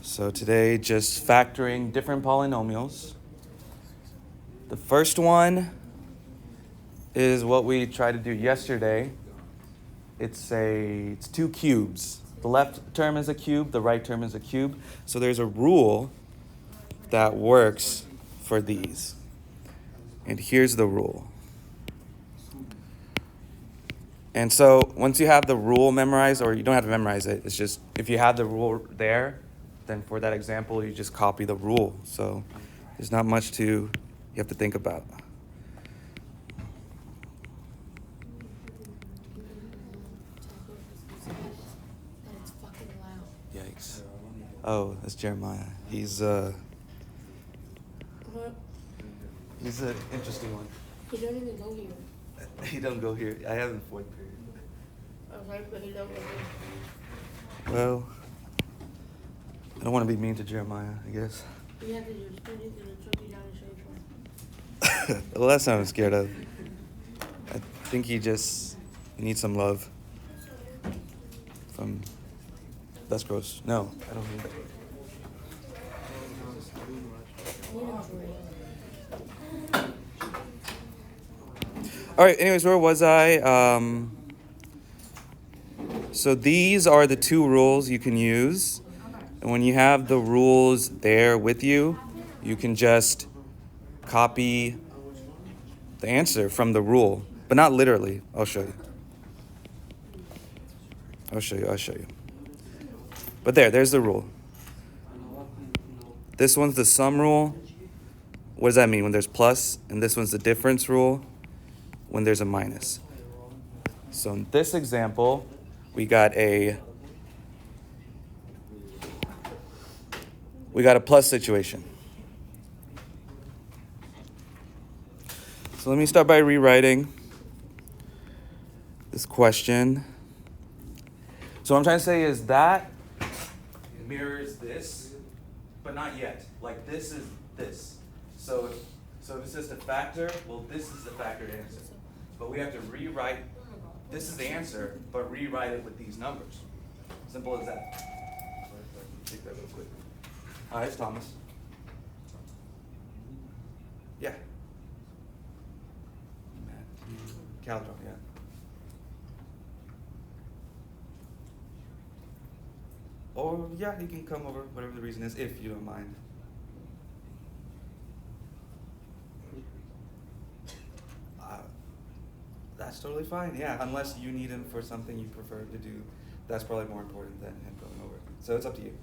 So today, just factoring different polynomials. The first one is what we tried to do yesterday. It's two cubes. The left term is a cube, the right term is a cube. So there's a rule that works for these. And here's the rule. And so once you have the rule memorized, or you don't have to memorize it, it's just if you have the rule there, then for that example, you just copy the rule. So there's not much you have to think about. Yikes. Oh, that's Jeremiah. He's an interesting one. He don't even go here. He don't go here. I have in fourth period. Okay, but he don't go here. Well, I don't want to be mean to Jeremiah, I guess. You have to do spinning to the choke you down and shake one. Well, that's what I'm scared of. I think he needs some love from... That's gross. No, I don't mean that. All right, anyways, where was I? So these are the two rules you can use. And when you have the rules there with you, you can just copy the answer from the rule, but not literally. I'll show you. I'll show you. But there's the rule. This one's the sum rule. What does that mean? When there's plus, and this one's the difference rule when there's a minus. So in this example, we got a plus situation. So let me start by rewriting this question. So what I'm trying to say is that mirrors this, but not yet. Like this is this. So if it's just a factor, well, this is the factored answer. But we have to rewrite, this is the answer, but rewrite it with these numbers. Simple as that. Take that real quick. Hi, it's Thomas. Yeah. Matthew Caldron, yeah. Or, yeah, you can come over, whatever the reason is, if you don't mind. That's totally fine, yeah, unless you need him for something you prefer to do. That's probably more important than him going over. So it's up to you.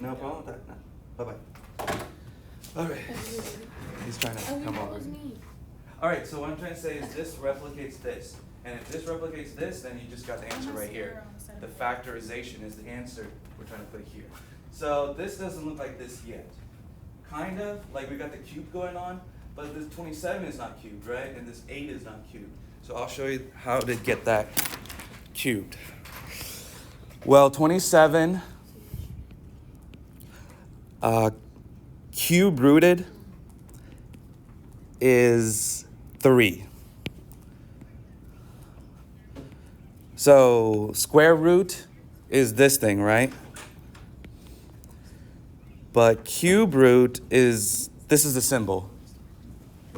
No problem with that? No. Bye-bye. All right. He's trying to come over. All right, so what I'm trying to say is this replicates this. And if this replicates this, then you just got the answer right here. The factorization is the answer we're trying to put here. So this doesn't look like this yet. Kind of, like we got the cube going on, but this 27 is not cubed, right? And this 8 is not cubed. So I'll show you how to get that cubed. Well, 27 cube rooted is 3. So square root is this thing, right? But cube root is, this is the symbol,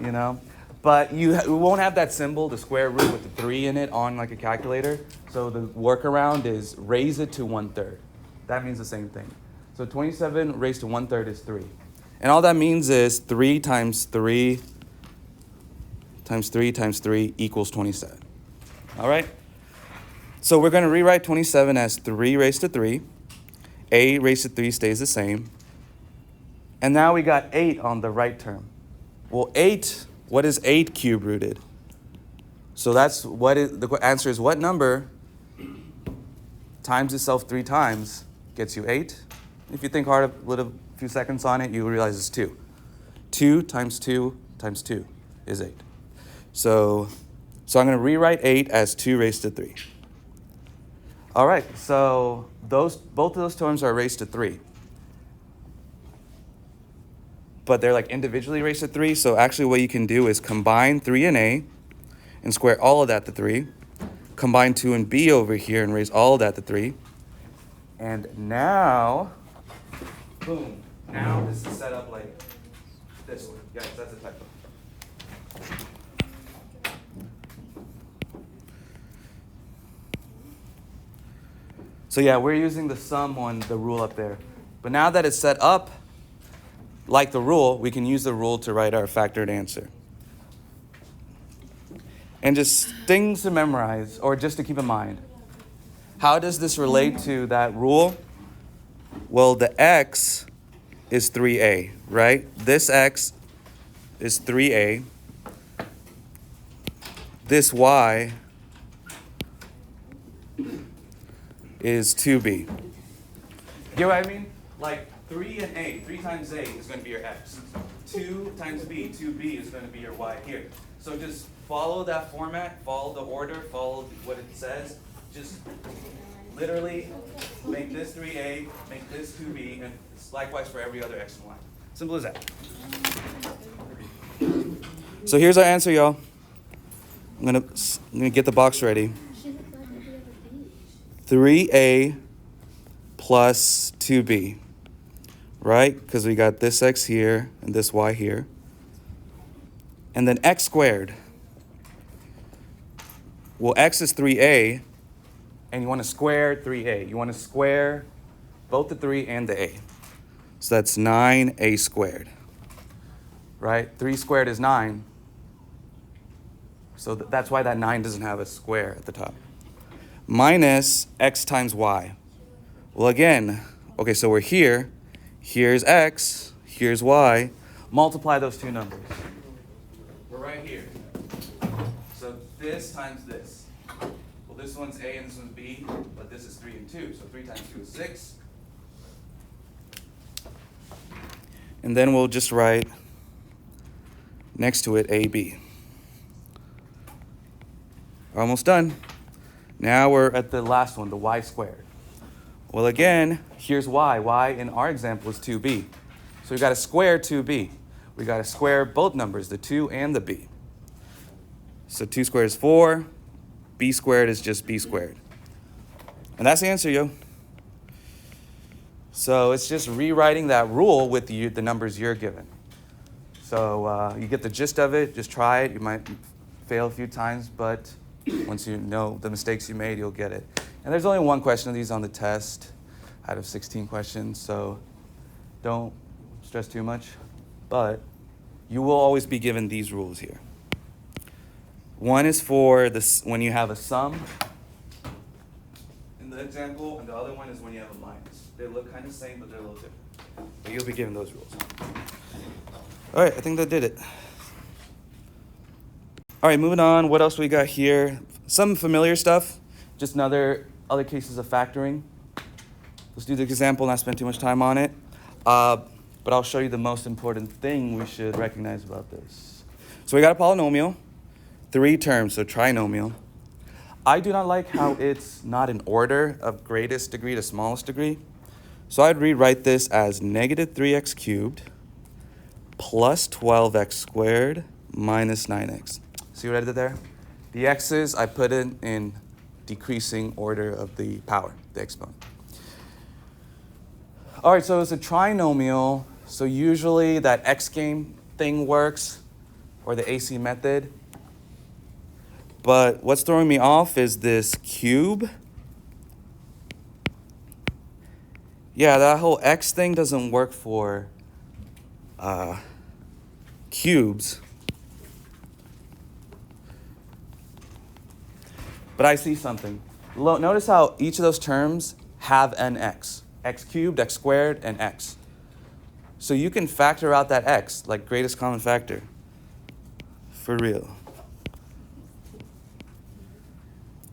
you know? But you won't have that symbol, the square root with the 3 in it on like a calculator. So the workaround is raise it to 1/3. That means the same thing. So 27 raised to 1/3 is 3. And all that means is 3 times 3 times 3 times 3 equals 27. All right? So we're going to rewrite 27 as 3 raised to 3. A raised to 3 stays the same. And now we got 8 on the right term. Well, 8, what is 8 cube rooted? So that's the answer is what number times itself 3 times gets you 8? If you think hard a few seconds on it, you realize it's 2. 2 times 2 times 2 is 8. So I'm going to rewrite 8 as 2 raised to 3. All right, so both of those terms are raised to 3. But they're like individually raised to 3. So actually what you can do is combine 3 and A and square all of that to 3. Combine 2 and b over here and raise all of that to 3. And now, boom, now this is set up like this one. Guys, that's a typo. So yeah, we're using the sum on the rule up there. But now that it's set up like the rule, we can use the rule to write our factored answer. And just things to memorize, or just to keep in mind. How does this relate to that rule? Well, the x is 3a, right? This x is 3a. This y is 2b. Get what I mean? Like 3 and a, 3 times a is going to be your x. 2 times b, 2b is going to be your y here. So just follow that format, follow the order, follow what it says. Just literally make this 3a, make this 2b, and it's likewise for every other x and y. Simple as that. So here's our answer, y'all. I'm gonna get the box ready. 3a plus 2b, right? Because we got this x here and this y here. And then x squared. Well, x is 3a, and you want to square 3a. You want to square both the 3 and the a. So that's 9a squared, right? 3 squared is 9. So that's why that 9 doesn't have a square at the top. Minus x times y. Well, again, okay, so we're here. Here's x, here's y. Multiply those two numbers. We're right here. So this times this. Well, this one's a and this one's b, but this is 3 and 2. So 3 times 2 is 6. And then we'll just write next to it ab. Almost done. Now we're at the last one, the y squared. Well, again, here's y. Y in our example is 2b. So we've got to square 2b. We've got to square both numbers, the 2 and the b. So 2 squared is 4. B squared is just b squared. And that's the answer, yo. So it's just rewriting that rule with the numbers you're given. So you get the gist of it. Just try it. You might fail a few times, but once you know the mistakes you made, you'll get it. And there's only one question of these on the test out of 16 questions, so don't stress too much. But you will always be given these rules here. One is for this when you have a sum in the example, and the other one is when you have a minus. They look kind of the same, but they're a little different. But you'll be given those rules. All right, I think that did it. All right, moving on. What else we got here? Some familiar stuff. Just other cases of factoring. Let's do the example, not spend too much time on it. But I'll show you the most important thing we should recognize about this. So we got a polynomial, 3 terms, so trinomial. I do not like how it's not in order of greatest degree to smallest degree. So I'd rewrite this as negative 3x cubed plus 12x squared minus 9x. See what I did there? The x's I put in decreasing order of the power, the exponent. All right, so it's a trinomial. So usually that x game thing works, or the AC method. But what's throwing me off is this cube. Yeah, that whole x thing doesn't work for cubes. But I see something. Notice how each of those terms have an x. X cubed, x squared, and x. So you can factor out that x, like greatest common factor. For real.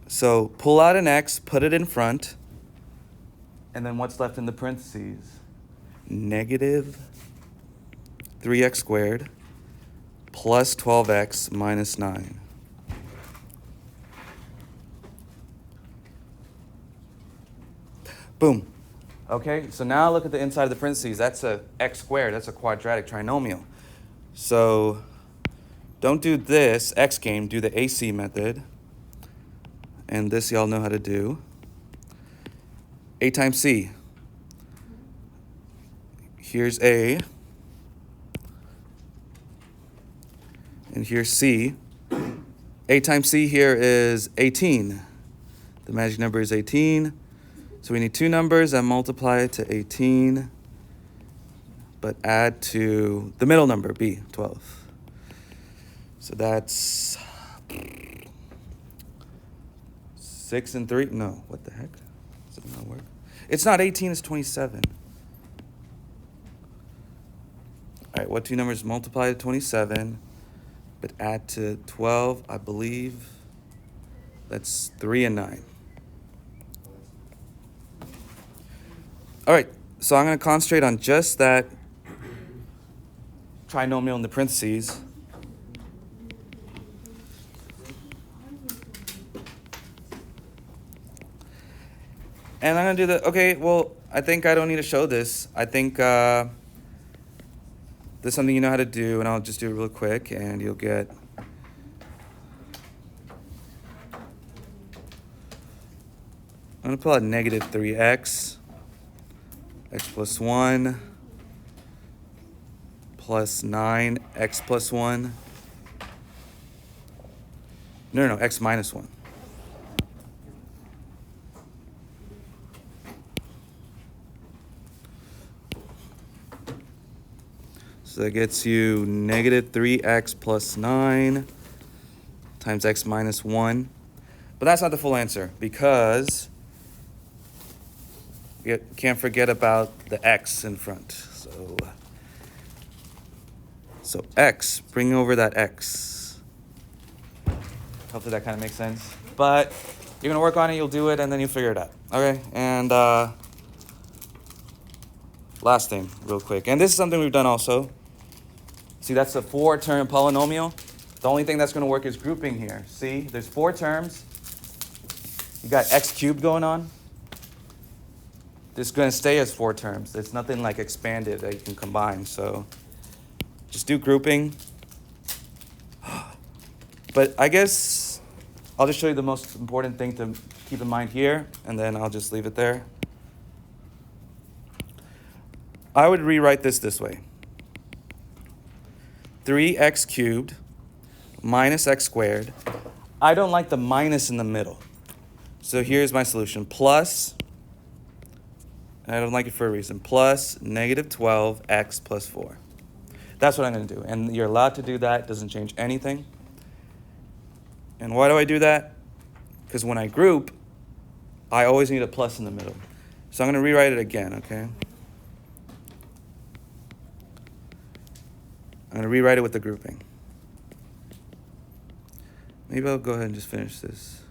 So pull out an x, put it in front, and then what's left in the parentheses? Negative 3x squared plus 12x minus 9. Boom. Okay, so now look at the inside of the parentheses. That's a x squared. That's a quadratic trinomial. So don't do this X game, do the AC method. And this y'all know how to do. A times C. Here's A. And here's C. A times C here is 18. The magic number is 18. So we need two numbers that multiply to 18, but add to the middle number, B, 12. So that's 6 and 3. No, what the heck? Does it not work? It's not 18, it's 27. All right, what two numbers multiply to 27, but add to 12, I believe that's 3 and 9. All right, so I'm going to concentrate on just that trinomial in the parentheses. And I'm going to do the, okay, well, I think I don't need to show this. I think there's something you know how to do, and I'll just do it real quick, and you'll get... I'm going to pull out negative 3x. X plus 1 plus 9, x plus 1. No, x minus 1. So that gets you negative 3x plus 9 times x minus 1. But that's not the full answer, because you can't forget about the x in front. So x, bring over that x. Hopefully that kind of makes sense. But you're going to work on it, you'll do it, and then you'll figure it out. Okay, and last thing, real quick. And this is something we've done also. See, that's a 4-term polynomial. The only thing that's going to work is grouping here. See, there's 4 terms. You got x cubed going on. This is going to stay as 4 terms. There's nothing like expanded that you can combine. So just do grouping. But I guess I'll just show you the most important thing to keep in mind here, and then I'll just leave it there. I would rewrite this way. 3x cubed minus x squared. I don't like the minus in the middle. So here's my solution. Plus, and I don't like it for a reason, plus negative 12x plus 4. That's what I'm going to do. And you're allowed to do that. It doesn't change anything. And why do I do that? Because when I group, I always need a plus in the middle. So I'm going to rewrite it again, okay? I'm going to rewrite it with the grouping. Maybe I'll go ahead and just finish this.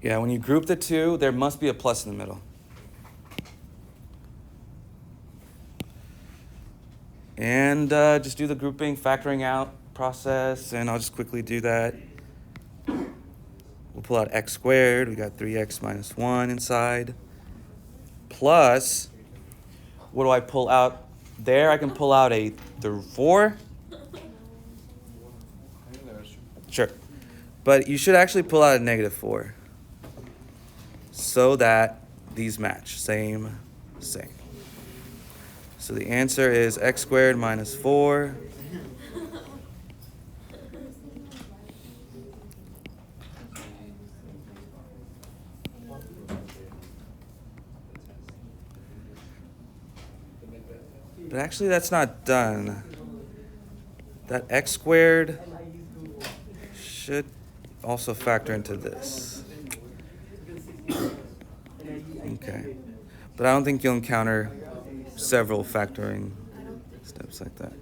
Yeah, when you group the two, there must be a plus in the middle. And just do the grouping, factoring out process, and I'll just quickly do that. We'll pull out x squared. We got 3x minus 1 inside. Plus, what do I pull out there? I can pull out a 4. Sure. But you should actually pull out a negative 4 so that these match. Same. So the answer is x squared minus 4. But actually that's not done. That x squared should also factor into this. Okay. But I don't think you'll encounter several factoring steps like that.